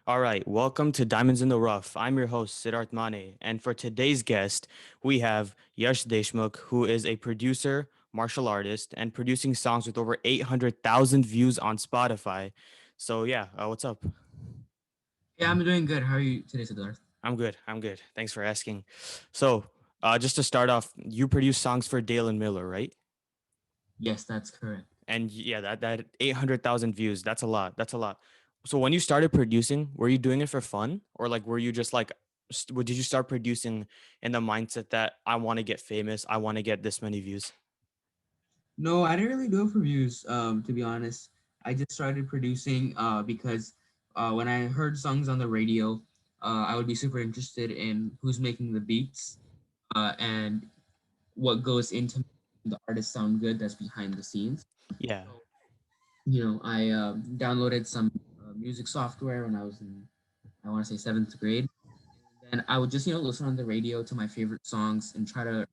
All right, welcome to Diamonds in the Rough. I'm your host, Siddharth Mane, and for today's guest, we have Yash Deshmukh, who is a producer, martial artist, and producing songs with over 800,000 views on Spotify. So, yeah, what's up? Yeah, I'm doing good. How are you today, Siddharth? I'm good. I'm good. Thanks for asking. So, just to start off, you produce songs for Dale and Miller, right? Yes, that's correct. And yeah, that 800,000 views, that's a lot. That's a lot. So when you started producing, were you doing it for fun, or like were you just like did you start producing in the mindset that I want to get famous, I want to get this many views? No, I didn't really do it for views, to be honest. I just started producing because when I heard songs on the radio, I would be super interested in who's making the beats and what goes into making the artist sound good that's behind the scenes. Yeah. So, I downloaded some music software when I was in, I want to say, seventh grade. And then I would just, listen on the radio to my favorite songs and try to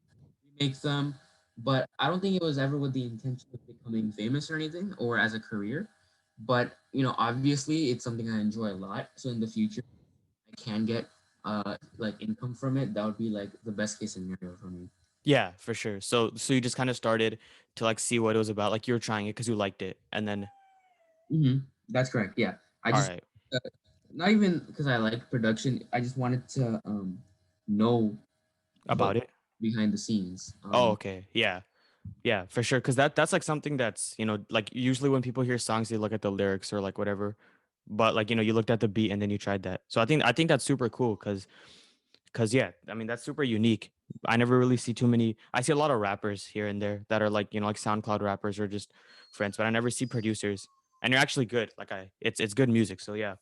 remake them. But I don't think it was ever with the intention of becoming famous or anything or as a career. But, obviously it's something I enjoy a lot. So in the future, I can get like income from it. That would be like the best case scenario for me. Yeah, for sure. So you just kind of started to like see what it was about, like you were trying it because you liked it, and then That's correct. Yeah. I all just, right, uh, not even because I like production, I just wanted to know what about it. behind the scenes. Oh, okay. Yeah. Yeah, for sure. Because that's like something that's, like usually when people hear songs, they look at the lyrics or like whatever. But like, you looked at the beat and then you tried that. So I think that's super cool because yeah, I mean that's super unique. I never really see too many. I see a lot of rappers here and there that are like, like SoundCloud rappers or just friends, but I never see producers. And you're actually good. Like it's good music. So yeah.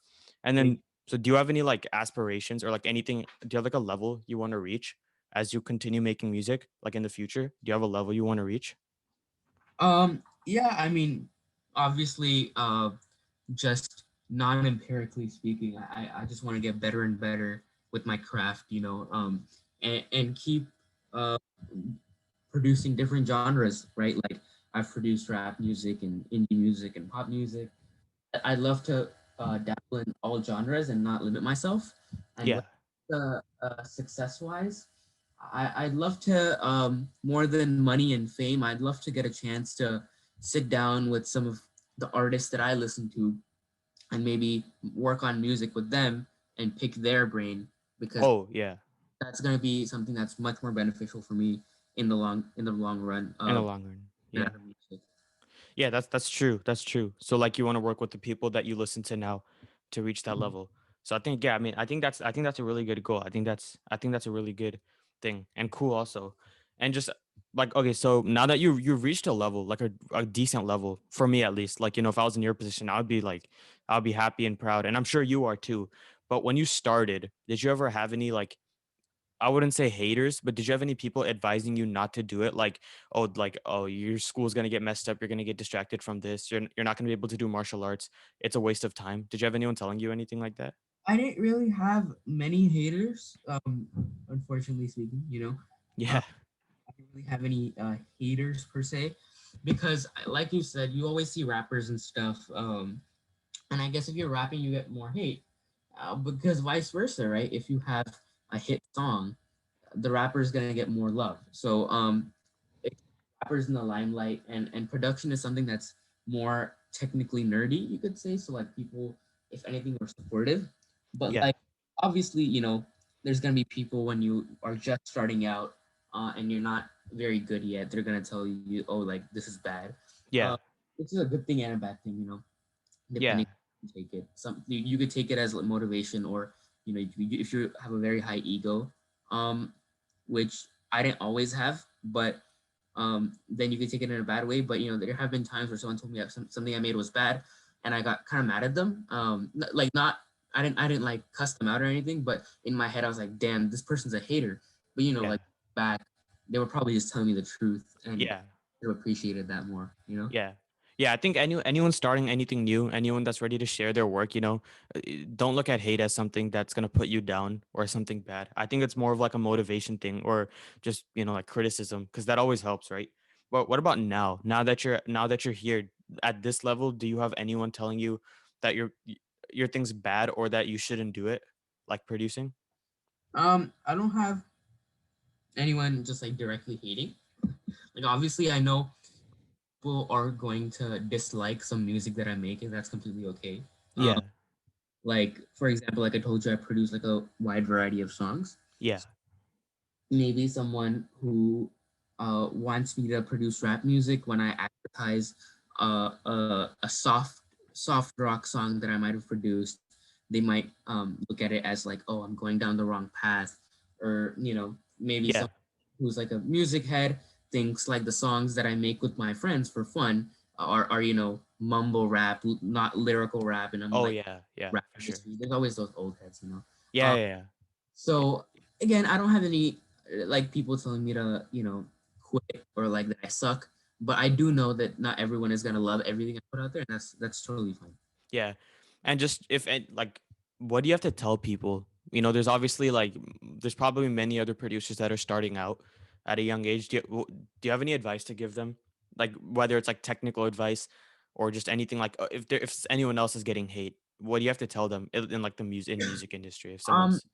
And then so do you have any like aspirations or like anything? Do you have like a level you want to reach as you continue making music like in the future? Do you have a level you want to reach? Yeah, I mean, obviously, just non-empirically speaking, I just want to get better and better with my craft, and keep uh producing different genres, right? Like I've produced rap music and indie music and pop music. I'd love to dabble in all genres and not limit myself. And Yeah. when success-wise, I'd love to more than money and fame. I'd love to get a chance to sit down with some of the artists that I listen to and maybe work on music with them and pick their brain because Oh, yeah. that's going to be something that's much more beneficial for me in the long run In the of long run. out Yeah. of music. Yeah, that's true. That's true. So like you want to work with the people that you listen to now to reach that Mhm. level. So I think yeah, I mean, I think that's a really good goal. I think that's a really good thing and cool also. And just like okay, so now that you've reached a level, like a decent level for me at least, like if I was in your position, I'd be happy and proud. And I'm sure you are too. But when you started, did you ever have any like I wouldn't say haters, but did you have any people advising you not to do it? Like, oh, your school's gonna get messed up. You're gonna get distracted from this. You're not gonna be able to do martial arts. It's a waste of time. Did you have anyone telling you anything like that? I didn't really have many haters, unfortunately speaking. Yeah, I didn't really have any haters per se, because like you said, you always see rappers and stuff. And I guess if you're rapping, you get more hate, because vice versa, right? If you have a hit song, the rapper is gonna get more love. So it's rappers in the limelight, and production is something that's more technically nerdy, you could say. So like people, if anything, are supportive, but yeah, like obviously, there's gonna be people when you are just starting out, and you're not very good yet. They're gonna tell you, oh, like this is bad. Uh, yeah, which is a good thing and a bad thing, depending yeah, on how you take it. You could take it as like motivation, or if you have a very high ego, um, which I didn't always have, but then you could take it in a bad way. But there have been times where someone told me that something I made was bad, and I got kind of mad at them. Like not I didn't like cuss them out or anything, but in my head I was like, damn, this person's a hater. But yeah, like back, they were probably just telling me the truth, and yeah. they appreciated that more. Yeah. Yeah, I think anyone starting anything new, anyone that's ready to share their work, don't look at hate as something that's going to put you down or something bad. I think it's more of like a motivation thing or just, like criticism because that always helps, right? But what about now? Now that you're here at this level, do you have anyone telling you that your thing's bad or that you shouldn't do it, like producing? I don't have anyone just like directly hating. Like obviously, I know people are going to dislike some music that I make, and that's completely okay. Um, Yeah. like for example, like I told you, I produce like a wide variety of songs. Yeah. Maybe someone who wants me to produce rap music when I advertise a soft rock song that I might have produced, they might look at it as like, oh, I'm going down the wrong path, or maybe Yeah. someone who's like a music head thinks like the songs that I make with my friends for fun are mumble rap, not lyrical rap, and I'm Oh like yeah. Yeah, rap for sure. industry. There's always those old heads. Yeah, Um, yeah, yeah. so again, I don't have any like people telling me to, quit or like that I suck. But I do know that not everyone is gonna love everything I put out there, and that's totally fine. Yeah. And just if like what do you have to tell people? There's obviously like there's probably many other producers that are starting out at a young age. Do you have any advice to give them? Like whether it's like technical advice or just anything like if anyone else is getting hate, what do you have to tell them in like the music industry if Um, someone's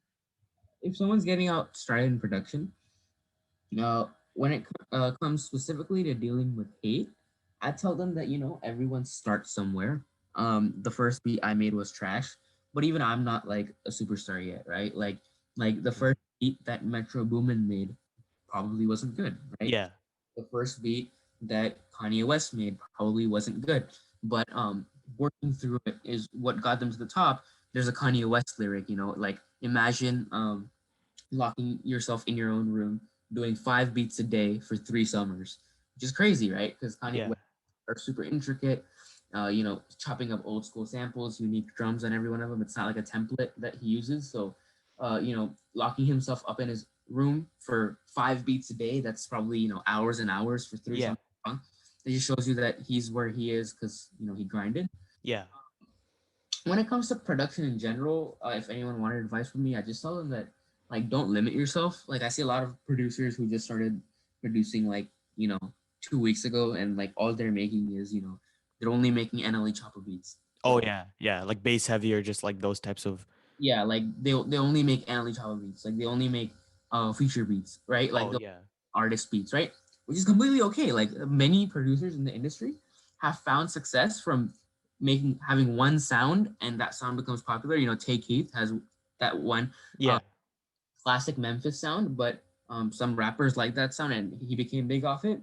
if someone's getting out started in production, when it comes specifically to dealing with hate, I tell them that everyone starts somewhere. The first beat I made was trash, but even I'm not like a superstar yet, right? Like the Mhm. first beat that Metro Boomin made probably wasn't good, right? Yeah. The first beat that Kanye West made probably wasn't good, but working through it is what got them to the top. There's a Kanye West lyric, like imagine locking yourself in your own room, doing 5 beats a day for 3 summers, which is crazy, right? Because Kanye Yeah. West are super intricate. Chopping up old school samples, unique drums on every one of them. It's not like a template that he uses. So, locking himself up in his room for 5 beats a day, that's probably, hours and hours for three Yeah. summers long. It just shows you that he's where he is because, he grinded. Yeah. When it comes to production in general, if anyone wanted advice from me, I just tell them that like don't limit yourself. Like I see a lot of producers who just started producing like 2 weeks ago, and like all they're making is they're only making NLE chopper beats. Oh So yeah. Yeah. Like bass heavy or just like those types of yeah, like they only make NLE chopper beats. Like they only make feature beats, right? Like oh the yeah. artist beats, right? Which is completely okay. Like many producers in the industry have found success from making having one sound, and that sound becomes popular. Take Heath has that one uh, Yeah. classic Memphis sound, but some rappers like that sound, and he became big off it.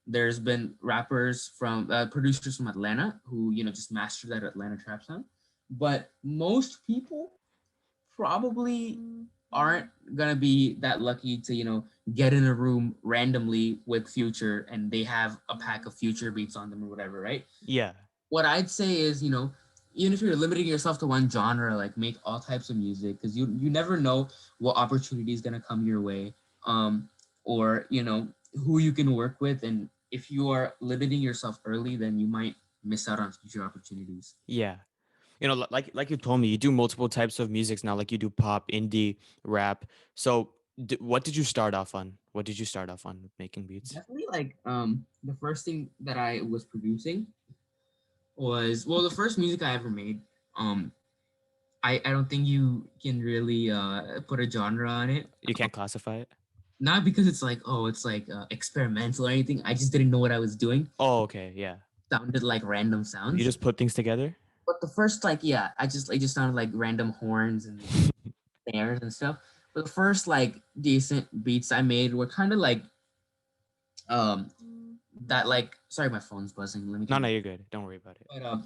There's been rappers from producers from Atlanta who just mastered that Atlanta trap sound, but most people probably aren't gonna be that lucky to get in a room randomly with Future and they have a pack of Future beats on them or whatever, right? Yeah. What I'd say is, even if you're limiting yourself to one genre, like make all types of music because you never know what opportunity is gonna come your way, or who you can work with, and if you are limiting yourself early, then you might miss out on future opportunities. Yeah. Like you told me, you do multiple types of musics now. Like you do pop, indie, rap. So, what did you start off on? What did you start off on with making beats? Definitely, like the first thing that I was producing was, well, the first music I ever made. Um, I don't think you can really put a genre on it. You can't classify it. Not because it's like, oh, it's like experimental or anything. I just didn't know what I was doing. Oh, okay, yeah. Sounded like random You sounds. just put things together. But the first, like, yeah, it just sounded like random horns and snares and stuff. But the first like decent beats I made were kind of like um that like, sorry, my phone's buzzing. Let me No, turn no, it. you're good. Don't worry about it. But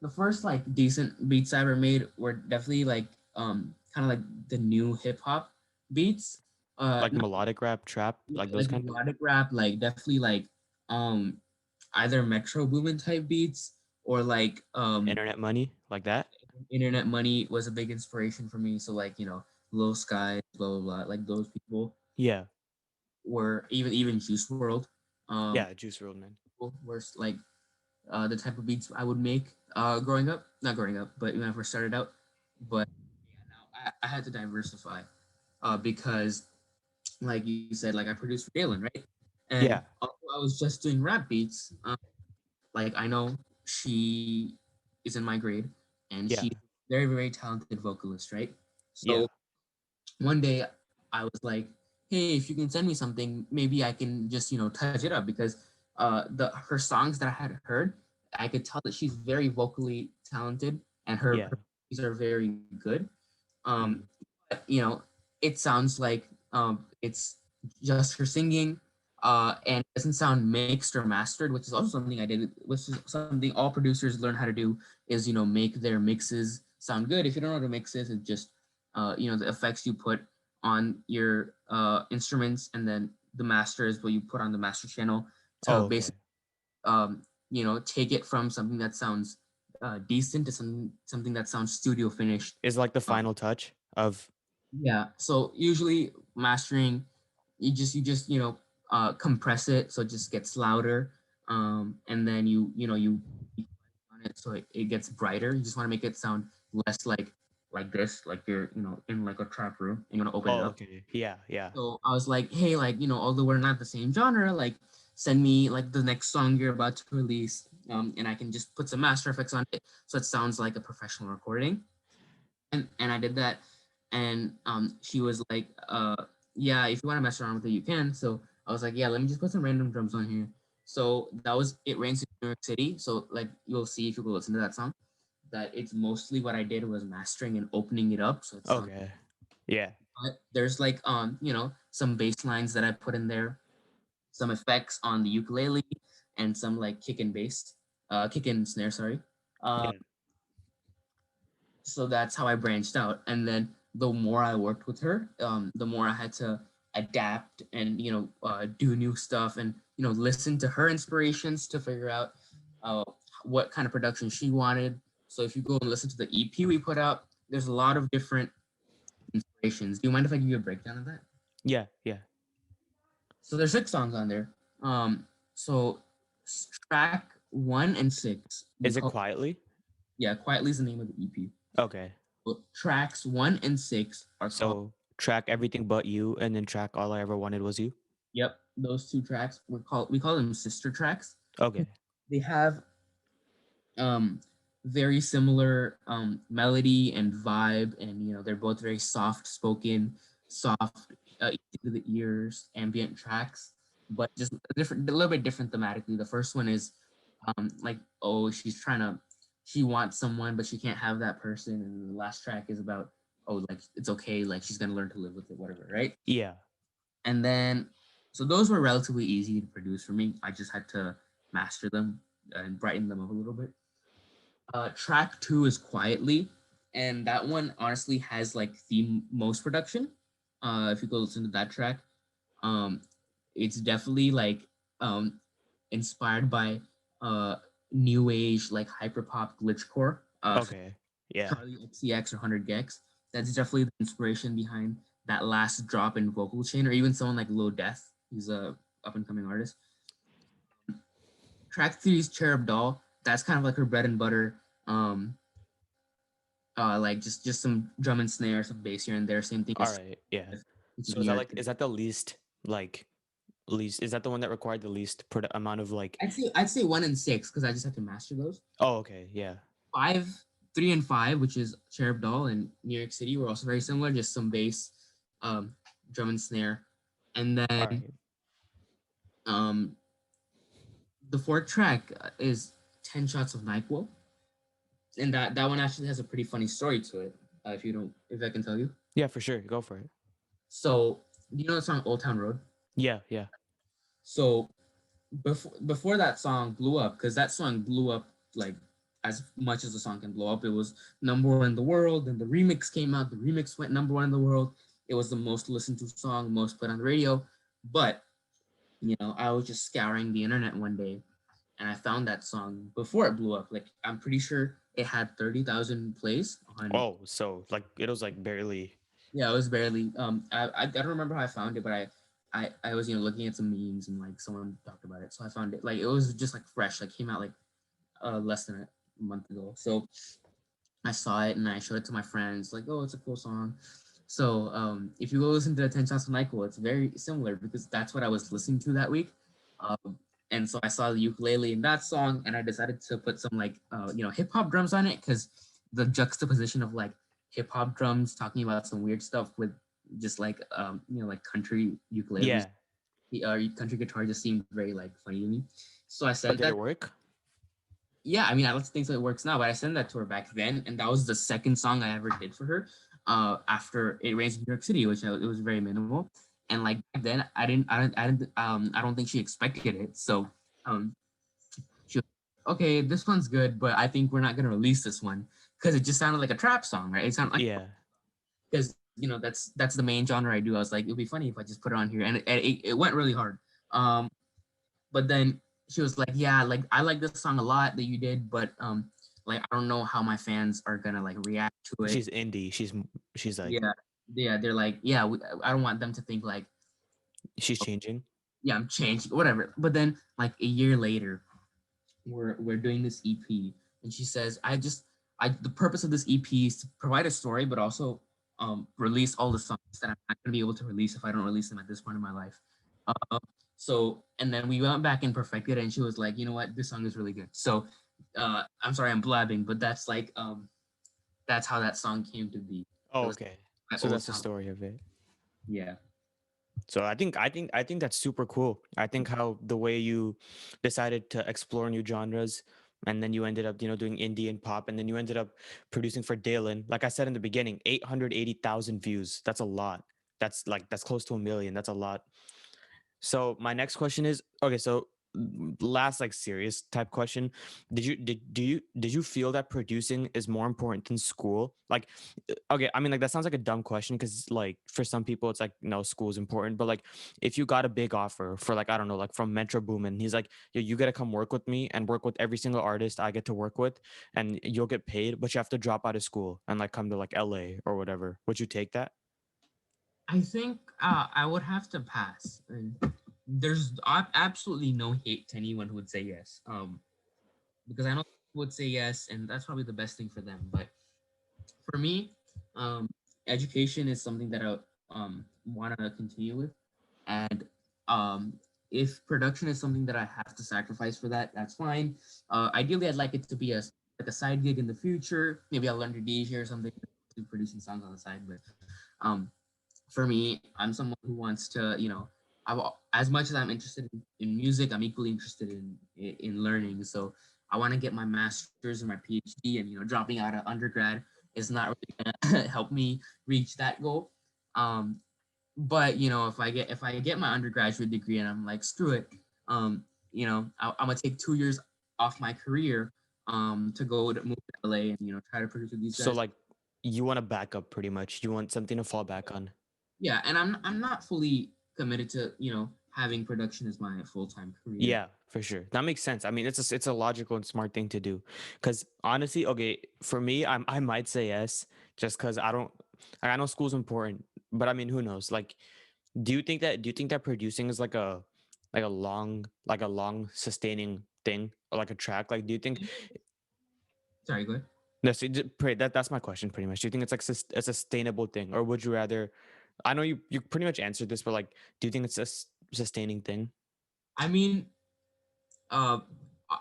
the first like decent beats I ever made were definitely like kind of like the new hip hop beats. Like Not melodic rap, trap, yeah, like those like kind. melodic rap, like definitely like um either Metro Boomin type beats or like Internet money, like that. Internet Money was a big inspiration for me. So like Low Skies, blah blah blah. Like those people Yeah, were even Juice World. yeah. Juice WRLD, man. Were like the type of beats I would make growing up. Not growing up, but when I first started out. But yeah, now I had to diversify because, like you said, like I produced for Galen, right? And Yeah, although I was just doing rap beats, like I know she is in my grade, and Yeah. she's a very, very talented vocalist, right? Yeah. So one day I was like, hey, if you can send me something, maybe I can just, touch it up because the her songs that I had heard, I could tell that she's very vocally talented and her Yeah. these are very good. Um, Mhm. but, it sounds like it's just her singing, and it doesn't sound mixed or mastered, which is also something I did, which is something all producers learn how to do is make their mixes sound good. If you don't know how to mix it, it's just the effects you put on your instruments, and then the master is what you put on the master channel to Oh, basically okay. take it from something that sounds decent to something that sounds studio finished. Is like the Um, final touch of yeah. So usually mastering, you just compress it so it just gets louder, and then you on it so it gets brighter. You just want to make it sound less like this, like you're in like a trap room and you want to open it Oh, up. okay. Yeah, yeah. So I was like, hey, although we're not the same genre, like send me like the next song you're about to release, and I can just put some master effects on it so it sounds like a professional recording. And I did that, and she was like, yeah, if you want to mess around with it, you can. So I was like, yeah, let me just put some random drums on here. So that was It Rains in New York City. So like you'll see if you go listen to that song, that it's mostly what I did was mastering and opening it up so it sounds. Okay. Yeah. But there's like some bass lines that I put in there, some effects on the ukulele, and some like kick and snare. Sorry. Uh, Yeah. so that's how I branched out. And then the more I worked with her, the more I had to adapt and do new stuff and listen to her inspirations to figure out uh, what kind of production she wanted. So if you go and listen to the EP we put out, there's a lot of different inspirations. Do you mind if I give you a breakdown of that? Yeah, yeah. So there's 6 songs on there. So track 1 and 6 we Is it call, quietly? yeah, Quietly is the name of the EP. Okay. But tracks 1 and 6 are called. So track everything but you and then track all I ever wanted was you. Yep, those 2 tracks we call them sister tracks. Okay. They have um very similar melody and vibe, and they're both very soft spoken, soft, easy to the ears, ambient tracks, but just a little bit different thematically. The first one is like, oh, she wants someone but she can't have that person, and the last track is about, oh, like it's okay, like she's gonna learn to live with it, whatever, right? Yeah. And then, so those were relatively easy to produce for me. I just had to master them and brighten them up a little bit. Track 2 is Quietly, and that one honestly has like the most production. If you go listen to that track, um, it's definitely like um, inspired by uh, new age like hyperpop glitchcore. Okay. Yeah. Charlie XCX or 100 Gex. That's definitely the inspiration behind that last drop in vocal chain, or even someone like Low Death. He's a up and coming artist. Track 3 is Cherub Doll. That's kind of like her bread and butter. Um, like just some drum and snare, some bass here and there. Same thing All as right. Yeah. which is So New York. is that the least like least is that the one that required the least amount of like I'd say 1 and 6 because I just have to master those. Oh, okay. Yeah. 5, 3 and 5, which is Cherub Doll and New York City, were also very similar. Just some bass, um, drum and snare, and All then right. um, the fourth track is 10 Shots of NyQuil, and that one actually has a pretty funny story to it. If I can tell you. Yeah, for sure. Go for it. So, do you know the song Old Town Road? Yeah, yeah. So before that song blew up, because that song blew up like as much as the song can blow up. It was #1 in the world. Then the remix came out. The remix went #1 in the world. It was the most listened to song, most played on the radio. But I was just scouring the internet one day, and I found that song before it blew up. Like I'm pretty sure it had 30,000 plays on. Oh, so like it was like barely Yeah, it was barely. I don't remember how I found it, but I was looking at some memes and like someone talked about it, so I found it. Like it was just like fresh. Like came out like less than a month ago. So I saw it and I showed it to my friends. Like, oh, it's a cool song. So if you go listen to 10 Shots of NyQuil, it's very similar because that's what I was listening to that week. And so I saw the ukulele in that song, and I decided to put some like hip hop drums on it because the juxtaposition of like hip hop drums talking about some weird stuff with just like like country ukuleles, Yeah. country guitar just seemed very like funny to me. So I But sent did that. it work? Yeah, I mean, I don't think so it works now, but I sent that to her back then, and that was the second song I ever did for her. After It Rains in New York City, which it was very minimal, and like back then, I don't think she expected it. So, um, she was okay. This one's good, but I think we're not gonna release this one because it just sounded like a trap song, right? It sounded like Yeah. because that's the main genre I do. I was like, it'd be funny if I just put it on here, and it went really hard. Um, but then she was like, yeah, like I like this song a lot that you did, but like I don't know how my fans are gonna like react to it. She's indie. She's like Yeah, yeah, they're like, yeah, I don't want them to think like, she's changing. yeah, I'm changed, whatever. But then like a year later, we're doing this EP, and she says, I the purpose of this EP is to provide a story, but also release all the songs that I'm not gonna be able to release if I don't release them at this point in my life. Uh, so and then we went back and perfected it, and she was like, you know what, this song is really good. So I'm sorry I'm blabbing, but that's like that's how that song came to be. It Oh, was okay. my So old that's the song. story of it. Yeah. So I think that's super cool. I think how the way you decided to explore new genres, and then you ended up, doing indie and pop, and then you ended up producing for Dalen. Like I said in the beginning, 880,000 views. That's a lot. That's close to a million. That's a lot. So my next question is, okay, so last like serious type question. Did you feel that producing is more important than school? Like okay, I mean like that sounds like a dumb question because like for some people it's like no, school is important, but like if you got a big offer for like I don't know, like from Metro Boomin, he's like, yo, you gotta come work with me and work with every single artist I get to work with, and you'll get paid, but you have to drop out of school and like come to like LA or whatever. Would you take that? I think I would have to pass. And there's absolutely no hate to anyone who would say yes. Because I know people would say yes, and that's probably the best thing for them. But for me, um, education is something that I want to continue with, and um, if production is something that I have to sacrifice for that, that's fine. Ideally, I'd like it to be like a side gig in the future. Maybe I'll learn to DJ or something, producing songs on the side. But for me, I'm someone who wants to, as much as I'm interested in music, I'm equally interested in learning. So I want to get my master's and my PhD, and dropping out of undergrad is not really gonna help me reach that goal. Um, but if I get my undergraduate degree and I'm like, screw it, I'm gonna take 2 years off my career to go to move to LA and try to produce with these So guys. like you want to back up pretty much. You want something to fall back on. Yeah, and I'm not fully committed to having production as my full time career. Yeah, for sure. That makes sense. I mean, it's a logical and smart thing to do. Because honestly, okay, for me, I might say yes, just because I know school's important, but I mean, who knows? Like, do you think that producing is like a long sustaining thing, or like a track? Like, do you think Sorry, go ahead. that's my question pretty much. Do you think it's like a sustainable thing, or would you rather? I know you pretty much answered this, but like, do you think it's a sustaining thing? I mean, uh,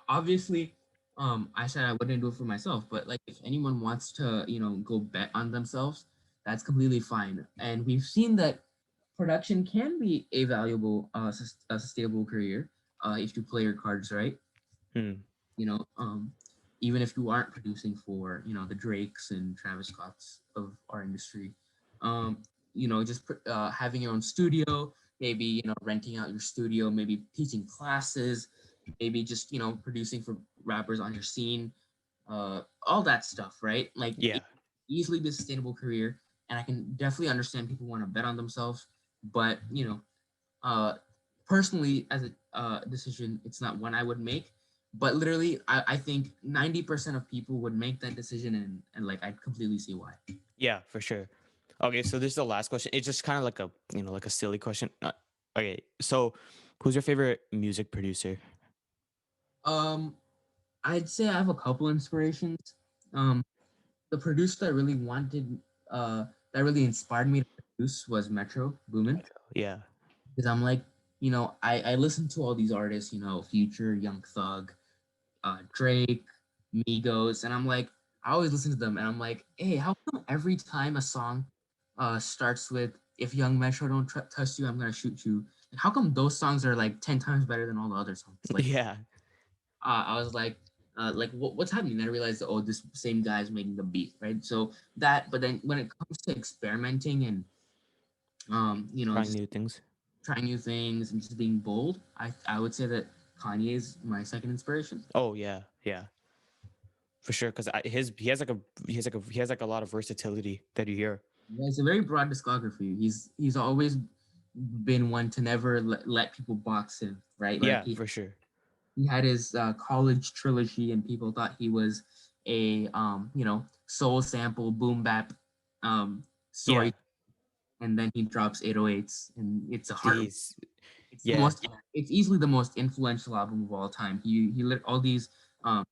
obviously, I said I wouldn't do it for myself, but like if anyone wants to, go bet on themselves, that's completely fine. And we've seen that production can be a valuable, a sustainable career, if you play your cards right. Hmm. you know um Even if you aren't producing for the Drakes and Travis Scotts of our industry, um just having your own studio, maybe renting out your studio, maybe teaching classes, maybe just producing for rappers on your scene, all that stuff, right? Like it Yeah. easily be a sustainable career, and I can definitely understand people want to bet on themselves, but uh, personally, as a decision, it's not one I would make. But literally, I think 90% of people would make that decision, and like I completely see why. Yeah, for sure. Okay, so this is the last question. It's just kind of like a silly question. Okay, so who's your favorite music producer? Um, I'd say I have a couple inspirations. Um, the producer that really that really inspired me to produce was Metro Boomin, Yeah. because I'm like, I listen to all these artists, Future, Young Thug, Drake, Migos, and I'm like, I always listen to them, and I'm like, hey, how come every time a song starts with "If Young Metro don't touch you, I'm gonna shoot you"? Like, how come those songs are like 10 times better than all the other songs? Like, Yeah, I was like, what's happening? And I realized, oh, this same guy's making the beat, right? So that, but then when it comes to experimenting and trying just new things. trying new things and just being bold, I would say that Kanye is my second inspiration. Oh yeah, yeah, for sure. Because his he has like a lot of versatility that you hear. Yeah, it's a very broad discography. He's always been one to never let people box him, right? Like Yeah, for sure. he had his college trilogy, and people thought he was a soul sample boom bap story, Yeah, and then he drops 808s, and it's a heart. he's It's the yeah, most. It's easily the most influential album of all time. He lit all these, all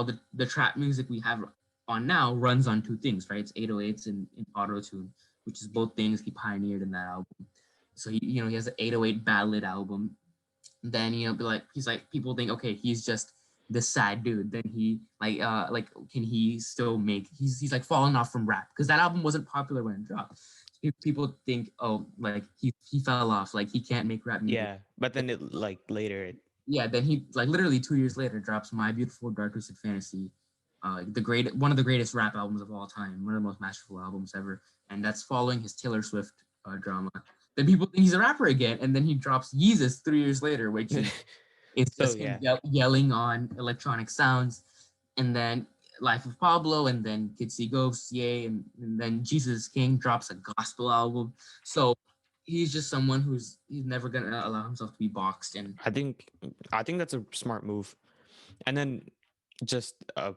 the trap music we have on now runs on two things, right? It's 808s and auto tune, which is both things he pioneered in that album. So he has an 808 ballad album. Then be like, he's like, people think, okay, he's just this sad dude. Then he like can he still make? He's like falling off from rap because that album wasn't popular when it dropped. People think, oh, like he fell off, like he can't make rap music. yeah. But then it like later, Yeah, then he like literally 2 years later drops My Beautiful Dark Twisted Fantasy, one of the greatest rap albums of all time, one of the most masterful albums ever, and that's following his Taylor Swift drama. Then people think he's a rapper again, and then he drops Yeezus 3 years later, which is it's so just him yeah, yelling on electronic sounds, and then Life of Pablo, and then Kids See Ghosts, yay, and then Jesus King drops a gospel album. So he's just someone he's never gonna allow himself to be boxed and I think I think that's a smart move. And then just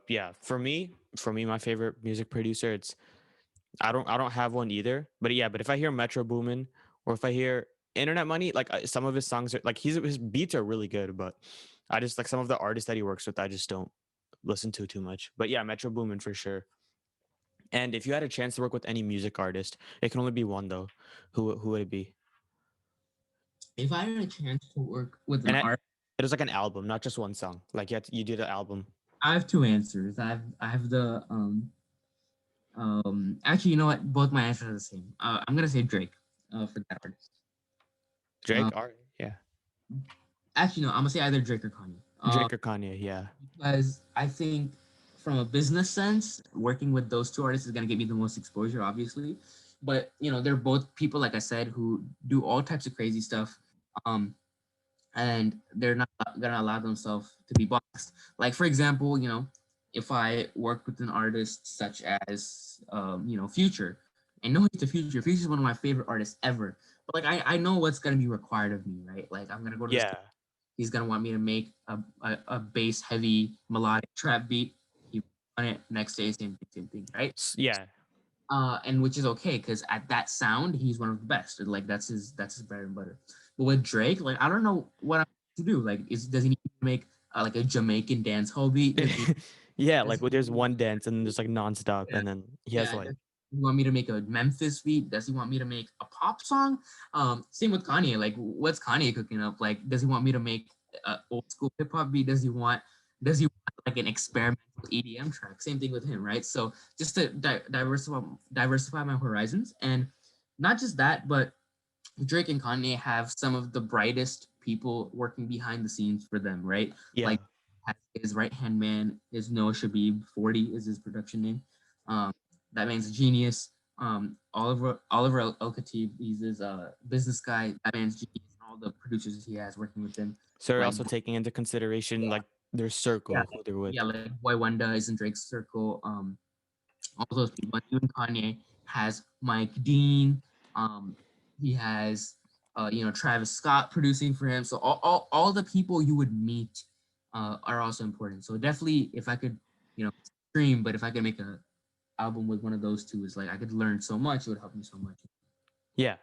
yeah, for me, my favorite music producer, it's I don't have one either. But yeah, but if I hear Metro Boomin or if I hear Internet Money, like some of his songs are like his beats are really good, but I just like some of the artists that he works with, I just don't listen to too much. But yeah, Metro Boomin for sure. And if you had a chance to work with any music artist, it can only be one though. Who would it be? if I had a chance to work with an And art, it was like an album, not just one song. Like you did an album. I have two answers. I have the actually, you know what? Both my answers are the same. I'm gonna say Drake for that artist. Drake, all right, yeah. Actually, no, I'm gonna say either Drake or Kanye. Drake or Kanye, yeah. Because I think from a business sense, working with those two artists is gonna get me the most exposure, obviously. But they're both people, like I said, who do all types of crazy stuff. Um, and they're not gonna allow themselves to be boxed. Like for example, if I work with an artist such as Future, and know he's the Future. Future is one of my favorite artists ever. But like I know what's gonna be required of me, right? Like I'm gonna go to the Yeah. he's gonna want me to make a bass heavy melodic trap beat. He on it next day, same thing, right? Yeah. And which is okay because at that sound he's one of the best. Like that's his bread and butter. But with Drake, like I don't know what I'm to do. Like does he need to make like a Jamaican dance hall beat? Yeah, Does like he well, there's need one dance and then there's like nonstop, yeah, and then he has yeah. like Does he want me to make a Memphis beat? Does he want me to make a pop song? Same with Kanye. Like, what's Kanye cooking up? Like, does he want me to make old school hip hop beat? Does he want like an experimental EDM track? Same thing with him, right? So just to diversify my horizons, and not just that, but Drake and Kanye have some of the brightest people working behind the scenes for them, right? yeah. Like his right hand man is Noah Shabib. 40 is his production name. Um, that man's a genius. Oliver El Khatib, he's his business guy. That man's genius. And all the producers he has working with him, So you're like also taking into consideration yeah, like their yeah, circle who they're with. yeah, like Boy Wonder is in Drake's circle. All those people. And even Kanye has Mike Dean. Um, he has Travis Scott producing for him. So all the people you would meet are also important. So definitely, if I could, stream, but if I could make a album with one of those two, is like I could learn so much. It would help me so much. Yeah.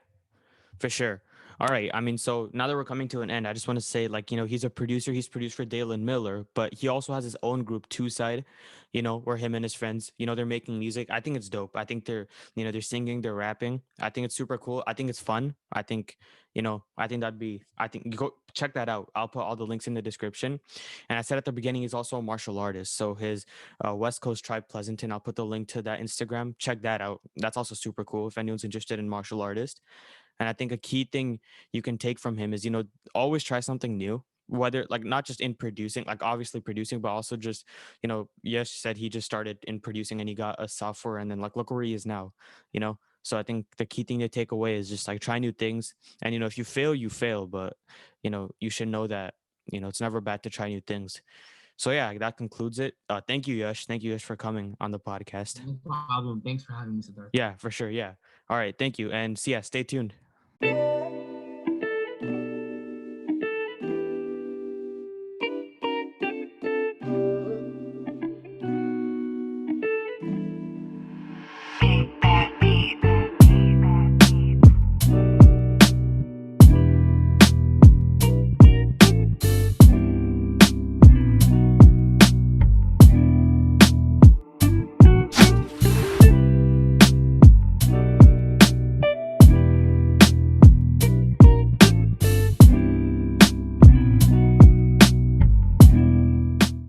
For sure. All right. I mean, so now that we're coming to an end, I just want to say, like, he's a producer. He's produced for Dalen Miller, but he also has his own group, Two Side, where him and his friends, they're making music. I think it's dope. I think they're singing, they're rapping. I think it's super cool. I think it's fun. I think you go check that out. I'll put all the links in the description. And I said at the beginning, he's also a martial artist. So his West Coast Tribe Pleasanton, I'll put the link to that Instagram. Check that out. That's also super cool if anyone's interested in martial artists. And I think a key thing you can take from him is, always try something new, whether like not just in producing, like obviously producing, but also just, Yash said he just started in producing and he got a software and then like look where he is now, you know? So I think the key thing to take away is just like try new things. And, if you fail, you fail, but, you should know that, it's never bad to try new things. So yeah, that concludes it. Thank you, Yash. Thank you, Yash, for coming on the podcast. No problem. Thanks for having me, Siddharth. Yeah, for sure. Yeah. All right. Thank you. And yeah, stay tuned.